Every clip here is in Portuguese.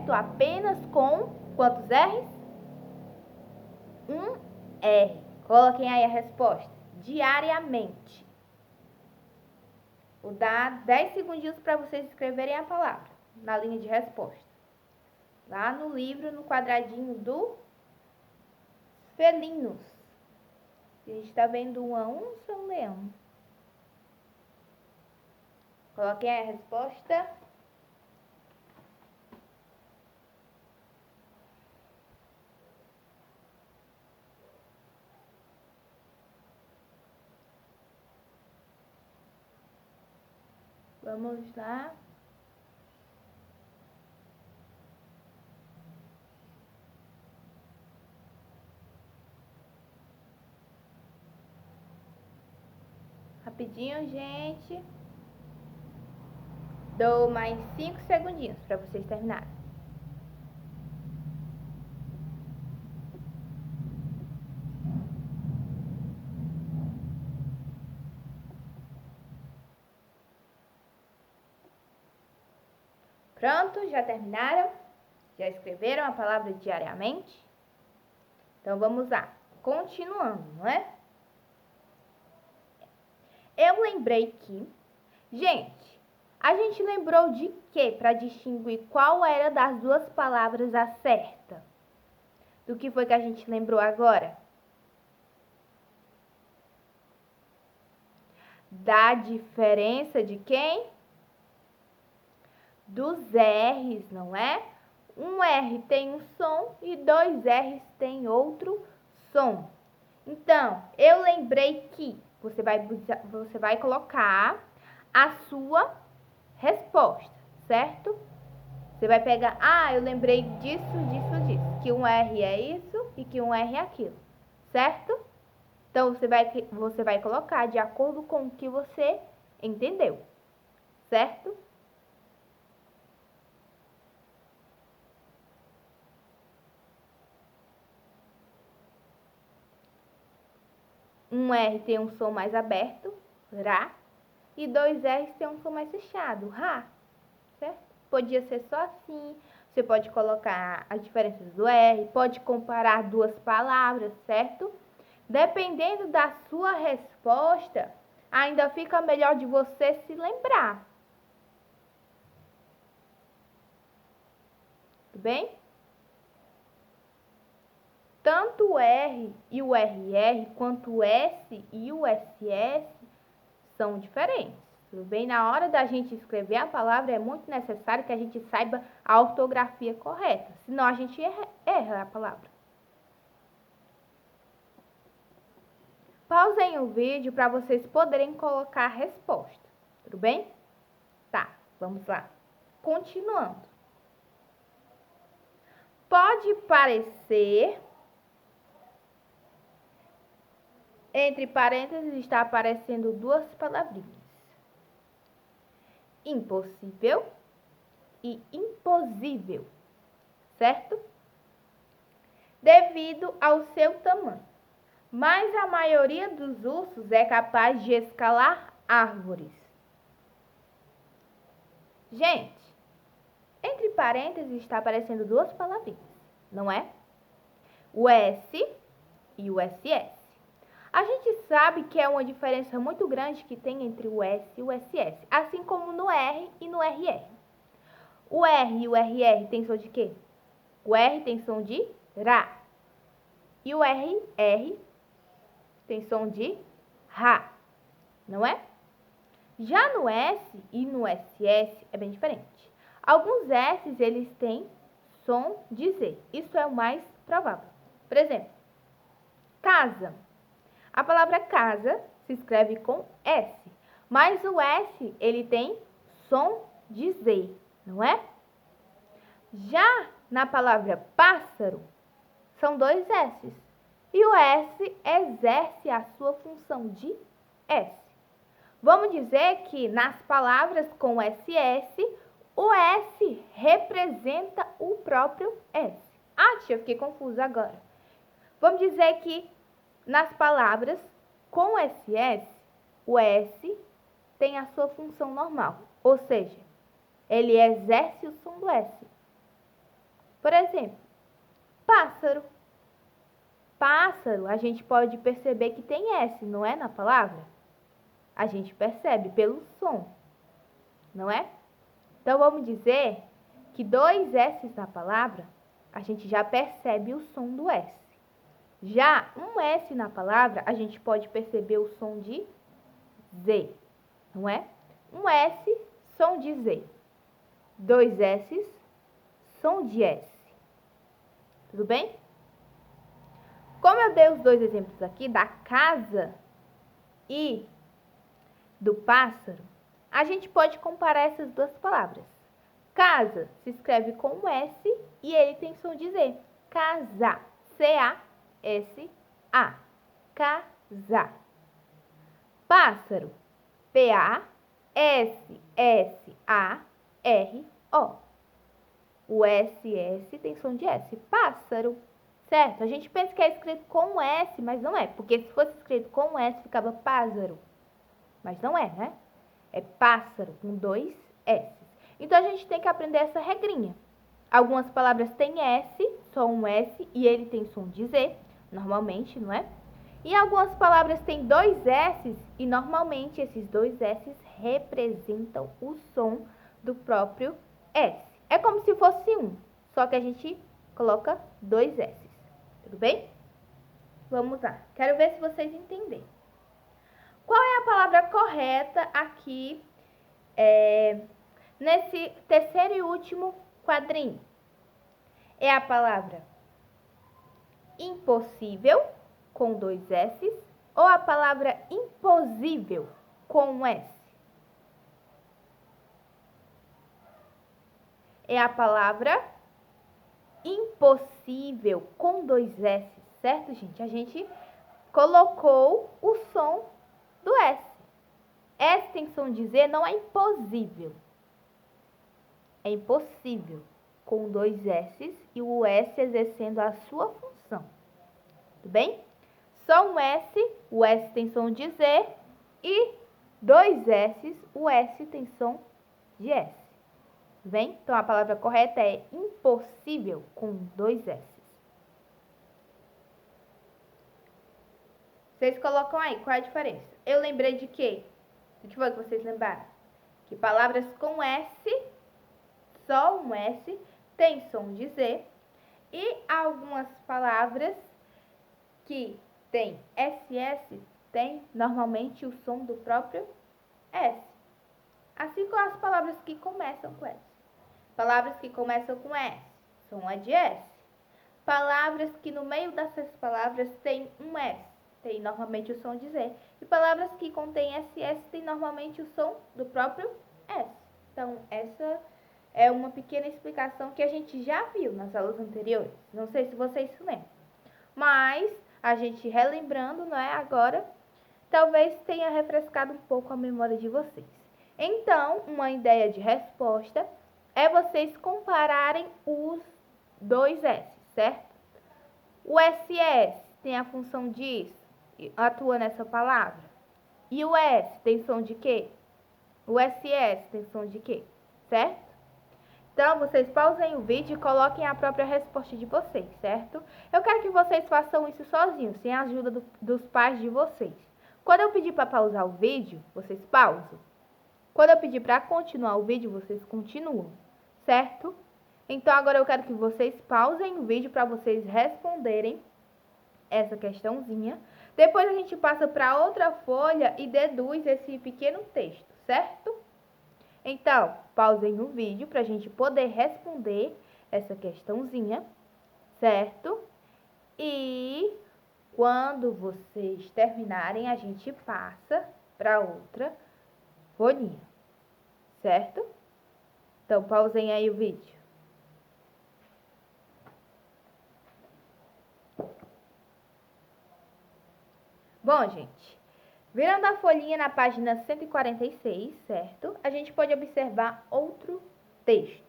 certo? Apenas com quantos R's? Um R. Coloquem aí a resposta. Diariamente. Vou dar 10 segundinhos para vocês escreverem a palavra na linha de resposta. Lá no livro, no quadradinho do felinos. A gente está vendo uma onça ou um leão. Coloquem aí a resposta. Vamos lá. Rapidinho, gente. Dou mais 5 segundinhos para vocês terminarem. Pronto, já terminaram? Já escreveram a palavra diariamente? Então vamos lá, continuando, não é? Eu lembrei que, gente, a gente lembrou de quê para distinguir qual era das duas palavras a certa? Do que foi que a gente lembrou agora? Da diferença de quem? Dos R's, não é? Um R tem um som e dois R's tem outro som. Então, eu lembrei que você vai colocar a sua resposta, certo? Você vai pegar, eu lembrei disso, disso. Que um R é isso e que um R é aquilo, certo? Então, você vai colocar de acordo com o que você entendeu, certo? Um R tem um som mais aberto, Rá, e dois R's tem um som mais fechado, Rá, certo? Podia ser só assim, você pode colocar as diferenças do R, pode comparar duas palavras, certo? Dependendo da sua resposta, ainda fica melhor de você se lembrar. Tudo bem? Tanto o R e o RR, quanto o S e o SS são diferentes. Tudo bem? Na hora da gente escrever a palavra, é muito necessário que a gente saiba a ortografia correta. Senão a gente erra a palavra. Pausem o vídeo para vocês poderem colocar a resposta. Tudo bem? Tá, vamos lá. Continuando. Pode parecer... Entre parênteses está aparecendo duas palavrinhas. Impossível e impossível, certo? Devido ao seu tamanho. Mas a maioria dos ursos é capaz de escalar árvores. Gente, entre parênteses está aparecendo duas palavrinhas, não é? O S e o SS. A gente sabe que é uma diferença muito grande que tem entre o S e o SS, assim como no R e no RR. O R e o RR tem som de quê? O R tem som de Rá. E o RR tem som de Rá, não é? Já no S e no SS é bem diferente. Alguns S's eles têm som de Z. Isso é o mais provável. Por exemplo, casa. A palavra casa se escreve com S, mas o S ele tem som de Z, não é? Já na palavra pássaro, são dois S's, e o S exerce a sua função de S. Vamos dizer que nas palavras com SS, o S representa o próprio S. Tia, eu fiquei confusa agora. Vamos dizer que nas palavras com SS, o S tem a sua função normal, ou seja, ele exerce o som do S. Por exemplo, pássaro. Pássaro, a gente pode perceber que tem S, não é, na palavra? A gente percebe pelo som, não é? Então, vamos dizer que dois S na palavra, a gente já percebe o som do S. Já um S na palavra, a gente pode perceber o som de Z, não é? Um S, som de Z. Dois S, som de S. Tudo bem? Como eu dei os dois exemplos aqui, da casa e do pássaro, a gente pode comparar essas duas palavras. Casa se escreve com S e ele tem som de Z. Casa. C-A-S-A. Casa. Pássaro. P-A-S-S-A-R-O. O S-S tem som de S. Pássaro. Certo? A gente pensa que é escrito com S, mas não é. Porque se fosse escrito com S, ficava pássaro. Mas não é, né? É pássaro, com dois S. Então, a gente tem que aprender essa regrinha. Algumas palavras têm S, só um S, e ele tem som de Z, normalmente, não é? E algumas palavras têm dois S, e normalmente esses dois S representam o som do próprio S. É como se fosse um, só que a gente coloca dois S. Tudo bem? Vamos lá. Quero ver se vocês entenderam. Qual é a palavra correta aqui nesse terceiro e último quadrinho? É a palavra impossível, com dois S, ou a palavra impossível, com um S? É a palavra impossível, com dois S, certo, gente? A gente colocou o som do S. S tem som de Z, não é impossível. É impossível, com dois S e o S exercendo a sua função. Tudo bem? Só um S, o S tem som de Z, e dois S, o S tem som de S. Tudo bem? Então, a palavra correta é impossível, com dois S. Vocês colocam aí, qual é a diferença? Eu lembrei de quê? O que foi que vocês lembraram? Que palavras com S, só um S, tem som de Z, e algumas palavras que tem SS, tem normalmente o som do próprio S. Assim como as palavras que começam com S. Palavras que começam com S, som é de S. Palavras que no meio dessas palavras tem um S, tem normalmente o som de Z. E palavras que contêm SS tem normalmente o som do próprio S. Então, essa é uma pequena explicação que a gente já viu nas aulas anteriores. Não sei se vocês se lembram. Mas, a gente relembrando, não é? Agora, talvez tenha refrescado um pouco a memória de vocês. Então, uma ideia de resposta é vocês compararem os dois S, certo? O SS tem a função de atua nessa palavra. E o S tem som de quê? O SS tem som de quê? Certo? Então, vocês pausem o vídeo e coloquem a própria resposta de vocês, certo? Eu quero que vocês façam isso sozinhos, sem a ajuda dos pais de vocês. Quando eu pedir para pausar o vídeo, vocês pausam. Quando eu pedir para continuar o vídeo, vocês continuam, certo? Então, agora eu quero que vocês pausem o vídeo para vocês responderem essa questãozinha. Depois a gente passa para outra folha e deduz esse pequeno texto, certo? Então, pausem o vídeo para a gente poder responder essa questãozinha, certo? E quando vocês terminarem, a gente passa para outra folhinha, certo? Então, pausem aí o vídeo. Bom, gente, virando a folhinha na página 146, certo? A gente pode observar outro texto.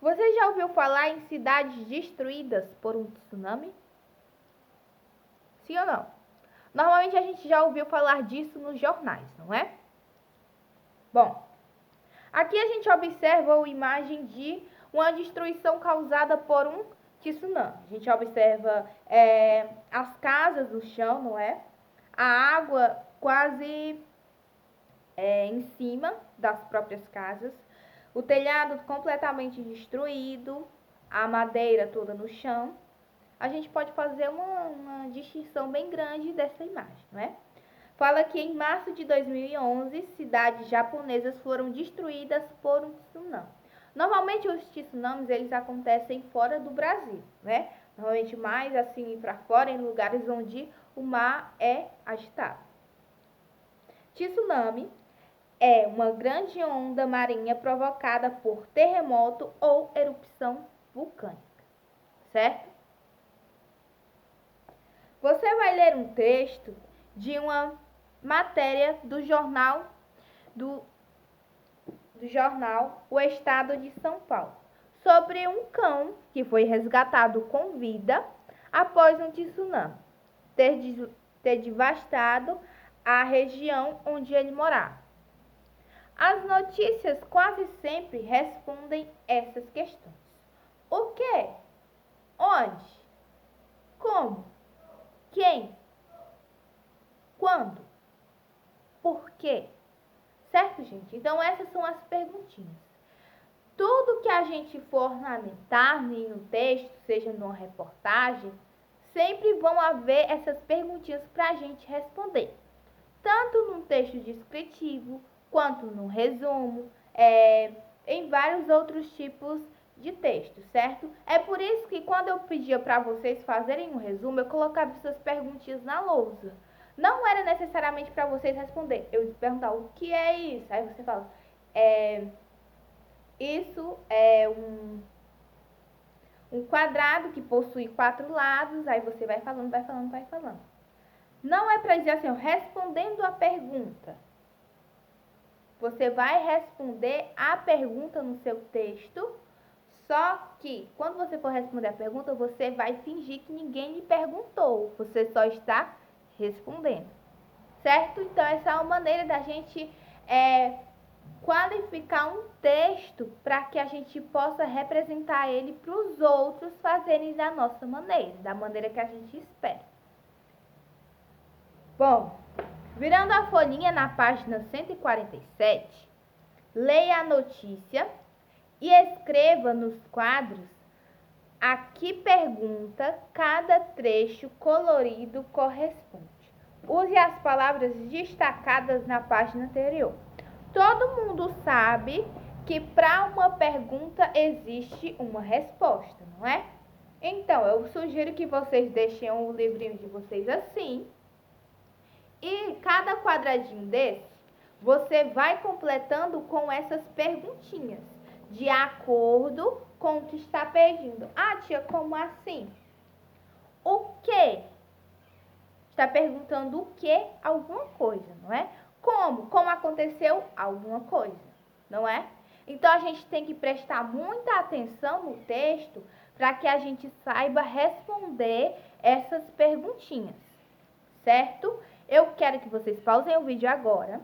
Você já ouviu falar em cidades destruídas por um tsunami? Sim ou não? Normalmente a gente já ouviu falar disso nos jornais, não é? Bom, aqui a gente observa a imagem de uma destruição causada por um tsunami. A gente observa as casas no chão, não é? A água quase em cima das próprias casas, o telhado completamente destruído, a madeira toda no chão. A gente pode fazer uma distinção bem grande dessa imagem, não é? Fala que em março de 2011, cidades japonesas foram destruídas por um tsunami. Normalmente os tsunamis eles acontecem fora do Brasil, né? Normalmente mais assim para fora, em lugares onde o mar é agitado. Tsunami é uma grande onda marinha provocada por terremoto ou erupção vulcânica, certo? Você vai ler um texto de uma matéria do jornal O Estado de São Paulo, sobre um cão que foi resgatado com vida após um tsunami ter devastado a região onde ele morava. As notícias quase sempre respondem essas questões. O que? Onde? Como? Quem? Quando? Por quê? Certo, gente? Então, essas são as perguntinhas. Tudo que a gente for ornamentar em um texto, seja numa reportagem, sempre vão haver essas perguntinhas para a gente responder. Tanto num texto descritivo, quanto no resumo, em vários outros tipos de texto, certo? É por isso que quando eu pedia para vocês fazerem um resumo, eu colocava essas perguntinhas na lousa. Não era necessariamente para vocês responder. Eu perguntar o que é isso? Aí você fala, isso é um quadrado que possui 4 lados. Aí você vai falando, vai falando, vai falando. Não é para dizer assim, respondendo a pergunta. Você vai responder a pergunta no seu texto, só que quando você for responder a pergunta, você vai fingir que ninguém lhe perguntou. Você só está respondendo, certo? Então, essa é uma maneira da gente qualificar um texto para que a gente possa representar ele para os outros fazerem da nossa maneira, da maneira que a gente espera. Bom, virando a folhinha na página 147, leia a notícia e escreva nos quadros a que pergunta cada trecho colorido corresponde. Use as palavras destacadas na página anterior. Todo mundo sabe que para uma pergunta existe uma resposta, não é? Então, eu sugiro que vocês deixem o livrinho de vocês assim. E cada quadradinho desse, você vai completando com essas perguntinhas, de acordo com o que está pedindo. Ah, tia, como assim? O que? Está perguntando o que? Alguma coisa, não é? Como? Como aconteceu alguma coisa, não é? Então, a gente tem que prestar muita atenção no texto para que a gente saiba responder essas perguntinhas, certo? Eu quero que vocês pausem o vídeo agora,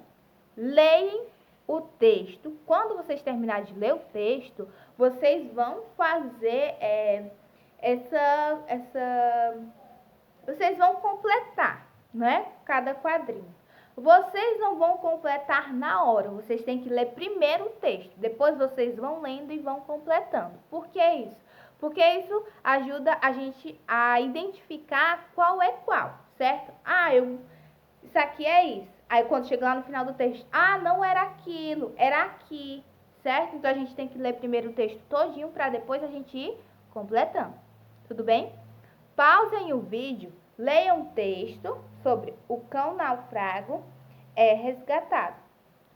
leiam o texto. Quando vocês terminarem de ler o texto, vocês vão fazer vocês vão completar, né? Cada quadrinho. Vocês não vão completar na hora, vocês têm que ler primeiro o texto, depois vocês vão lendo e vão completando. Por que isso? Porque isso ajuda a gente a identificar qual é qual, certo? Isso aqui é isso. Aí quando chega lá no final do texto, não era aquilo, era aqui, certo? Então a gente tem que ler primeiro o texto todinho para depois a gente ir completando. Tudo bem? Pausem o vídeo, leiam o texto sobre o cão náufrago resgatado,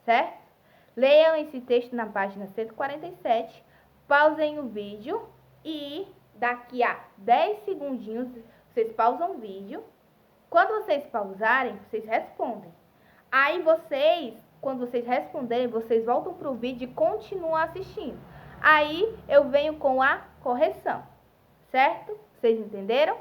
certo? Leiam esse texto na página 147, pausem o vídeo e daqui a 10 segundinhos vocês pausam o vídeo. Quando vocês pausarem, vocês respondem. Aí quando vocês responderem, vocês voltam para o vídeo e continuam assistindo. Aí eu venho com a correção, certo? Vocês entenderam?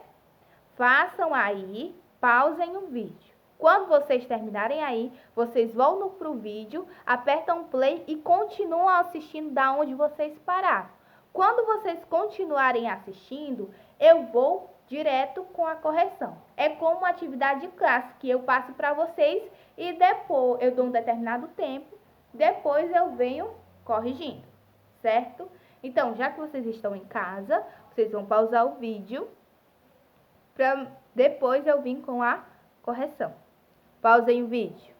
Façam aí, pausem o vídeo. Quando vocês terminarem aí, vocês voltam para o vídeo, apertam play e continuam assistindo da onde vocês pararam. Quando vocês continuarem assistindo, eu vou direto com a correção. É como uma atividade de classe que eu passo para vocês e depois eu dou um determinado tempo, depois eu venho corrigindo, certo? Então, já que vocês estão em casa, vocês vão pausar o vídeo para depois eu vir com a correção. Pausem o vídeo.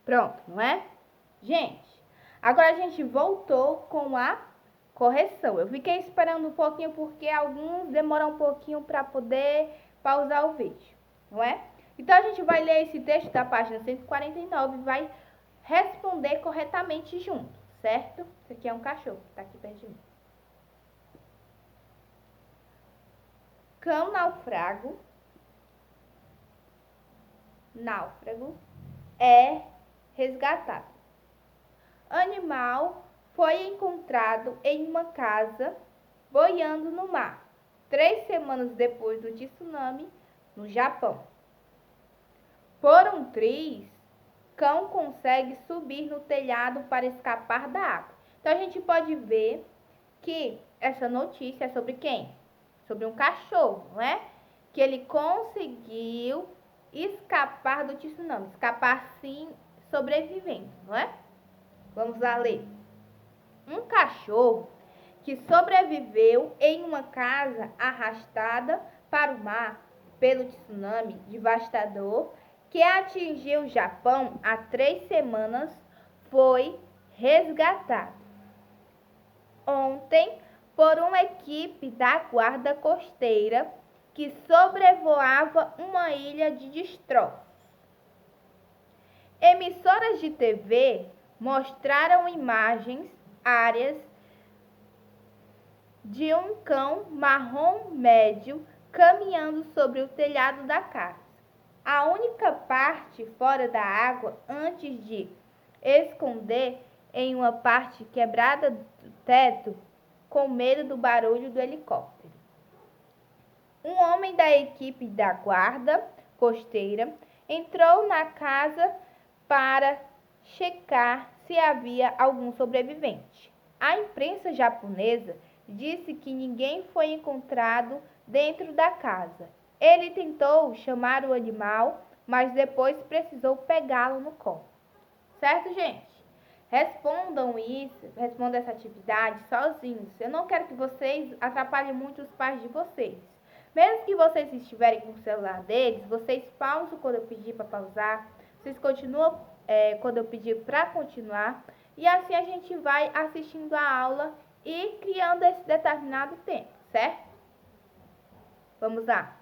Pronto, não é? Gente, agora a gente voltou com a correção. Eu fiquei esperando um pouquinho porque alguns demoram um pouquinho para poder pausar o vídeo, não é? Então a gente vai ler esse texto da página 149 e vai responder corretamente junto, certo? Esse aqui é um cachorro que está aqui perto de mim. Cão náufrago é resgatado. Animal foi encontrado em uma casa boiando no mar, 3 semanas depois do tsunami no Japão. Por um triz, cão consegue subir no telhado para escapar da água. Então a gente pode ver que essa notícia é sobre quem? Sobre um cachorro, não é? Que ele conseguiu escapar do tsunami. Escapar sim, sobrevivendo, não é? Vamos lá ler. Um cachorro que sobreviveu em uma casa arrastada para o mar pelo tsunami devastador que atingiu o Japão há 3 semanas foi resgatado ontem por uma equipe da guarda costeira que sobrevoava uma ilha de destroços. Emissoras de TV mostraram imagens aéreas de um cão marrom médio caminhando sobre o telhado da casa. A única parte fora da água antes de esconder em uma parte quebrada do teto com medo do barulho do helicóptero. Um homem da equipe da guarda costeira entrou na casa para checar se havia algum sobrevivente. A imprensa japonesa disse que ninguém foi encontrado dentro da casa. Ele tentou chamar o animal, mas depois precisou pegá-lo no colo. Certo, gente? Respondam essa atividade sozinhos. Eu não quero que vocês atrapalhem muito os pais de vocês. Mesmo que vocês estiverem com o celular deles, vocês pausam quando eu pedir para pausar. Vocês continuam quando eu pedir para continuar. E assim a gente vai assistindo a aula e criando esse determinado tempo, certo? Vamos lá.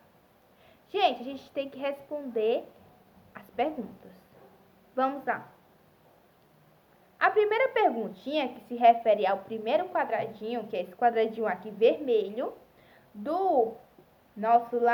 Gente, a gente tem que responder as perguntas. Vamos lá. A primeira perguntinha, que se refere ao primeiro quadradinho, que é esse quadradinho aqui vermelho, do nosso lado.